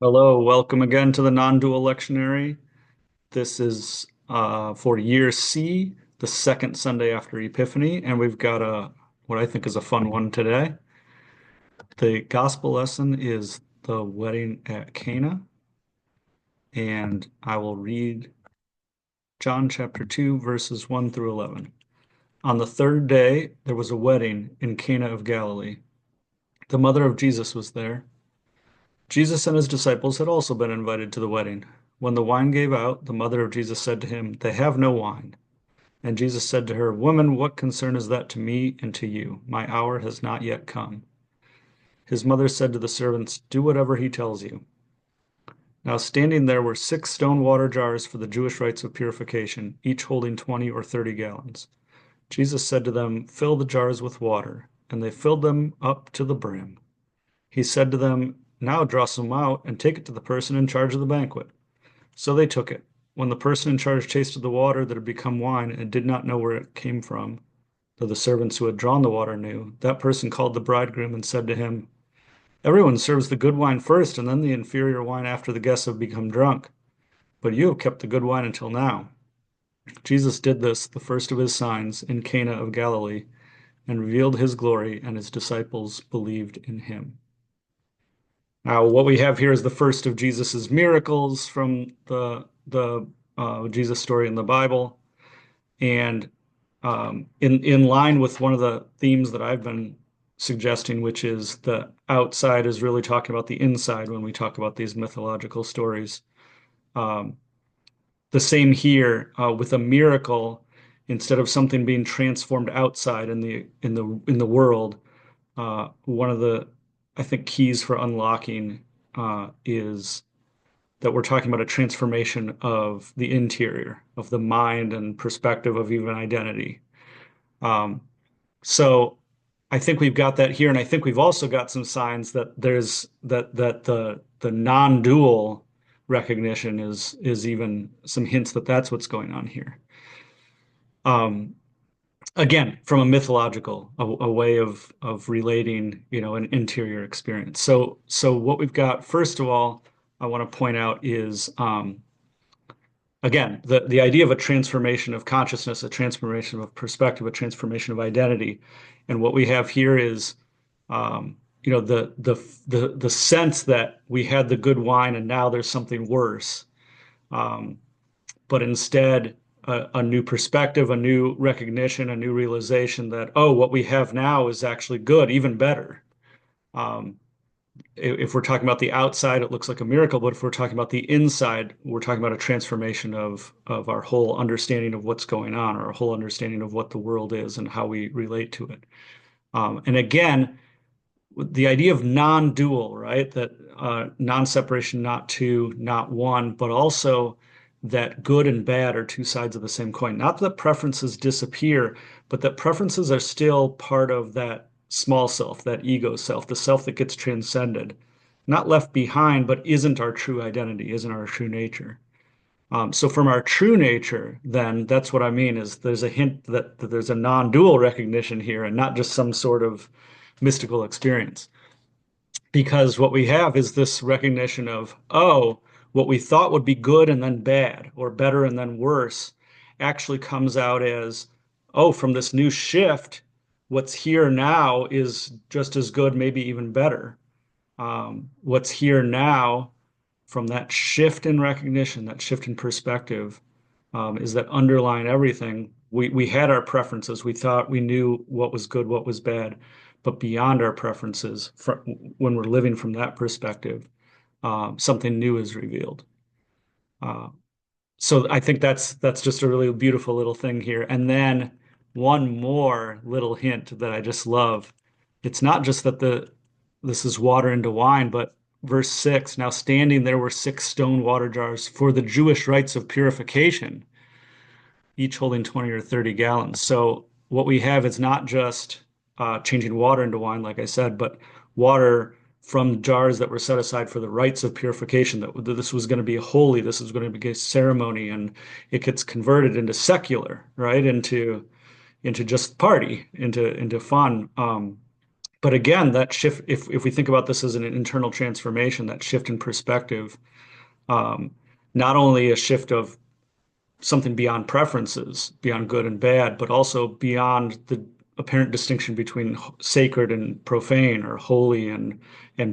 Hello, welcome again to the non-dual lectionary. This is for year C, the second Sunday after Epiphany, and we've got what I think is a fun one today. The gospel lesson is the wedding at Cana, and I will read John chapter 2, verses 1 through 11. On the third day, there was a wedding in Cana of Galilee. The mother of Jesus was there. Jesus and his disciples had also been invited to the wedding. When the wine gave out, the mother of Jesus said to him, "They have no wine." And Jesus said to her, "Woman, what concern is that to me and to you? My hour has not yet come." His mother said to the servants, "Do whatever he tells you." Now standing there were 6 stone water jars for the Jewish rites of purification, each holding 20 or 30 gallons. Jesus said to them, "Fill the jars with water." And they filled them up to the brim. He said to them, "Now draw some out and take it to the person in charge of the banquet." So they took it. When the person in charge tasted the water that had become wine and did not know where it came from, though the servants who had drawn the water knew, that person called the bridegroom and said to him, "Everyone serves the good wine first and then the inferior wine after the guests have become drunk. But you have kept the good wine until now." Jesus did this, the first of his signs, in Cana of Galilee, and revealed his glory, and his disciples believed in him. Now, what we have here is the first of Jesus's miracles from the Jesus story in the Bible, and in line with one of the themes that I've been suggesting, which is the outside is really talking about the inside when we talk about these mythological stories. Um, the same here with a miracle, instead of something being transformed outside in the world, one of the I think keys for unlocking is that we're talking about a transformation of the interior, of the mind and perspective of even identity. Um, so I think we've got that here, and I think we've also got some signs that there's that the non-dual recognition is even some hints that that's what's going on here. Um, Again, from a mythological, a way of relating, an interior experience. So what we've got, first of all, I want to point out is again, the idea of a transformation of consciousness, a transformation of perspective, a transformation of identity. And what we have here is, the sense that we had the good wine and now there's something worse. Um, but instead, a new perspective, a new recognition, a new realization that, oh, what we have now is actually good, even better. Um, if we're talking about the outside, it looks like a miracle, but if we're talking about the inside, we're talking about a transformation of our whole understanding of what's going on, or our whole understanding of what the world is and how we relate to it. And again, the idea of non-dual, right? That non-separation, not two, not one, but also that good and bad are two sides of the same coin. Not that preferences disappear, but that preferences are still part of that small self, that ego self, the self that gets transcended, not left behind, but isn't our true identity, isn't our true nature. So from our true nature, then that's what I mean is there's a hint that there's a non-dual recognition here and not just some sort of mystical experience, because what we have is this recognition of, oh, what we thought would be good and then bad, or better and then worse, actually comes out as, oh, from this new shift, what's here now is just as good, maybe even better. What's here now from that shift in recognition, that shift in perspective, is that underlying everything. We had our preferences. We thought we knew what was good, what was bad, but beyond our preferences, when we're living from that perspective, something new is revealed. Uh, so I think that's just a really beautiful little thing here. And then one more little hint that I just love. It's not just that the this is water into wine, but verse 6, now standing there were 6 stone water jars for the Jewish rites of purification, each holding 20 or 30 gallons. So what we have is not just changing water into wine, like I said, but water from jars that were set aside for the rites of purification, that this was going to be holy, this was going to be a ceremony, and it gets converted into secular, right? Into just party, into fun. But again, that shift, if we think about this as an internal transformation, that shift in perspective, um, not only a shift of something beyond preferences, beyond good and bad, but also beyond the apparent distinction between sacred and profane, or holy and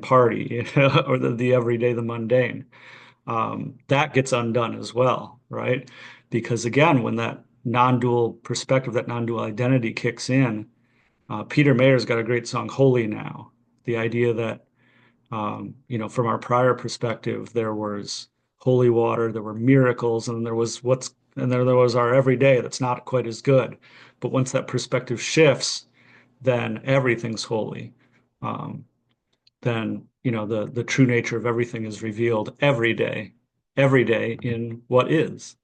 party, or the everyday, the mundane. That gets undone as well, right? Because again, when that non-dual perspective, that non-dual identity kicks in, Peter Mayer's got a great song, Holy Now. The idea that, from our prior perspective, there was holy water, there were miracles, and there was our everyday that's not quite as good. But once that perspective shifts, then everything's holy. Um, then, the true nature of everything is revealed every day in what is.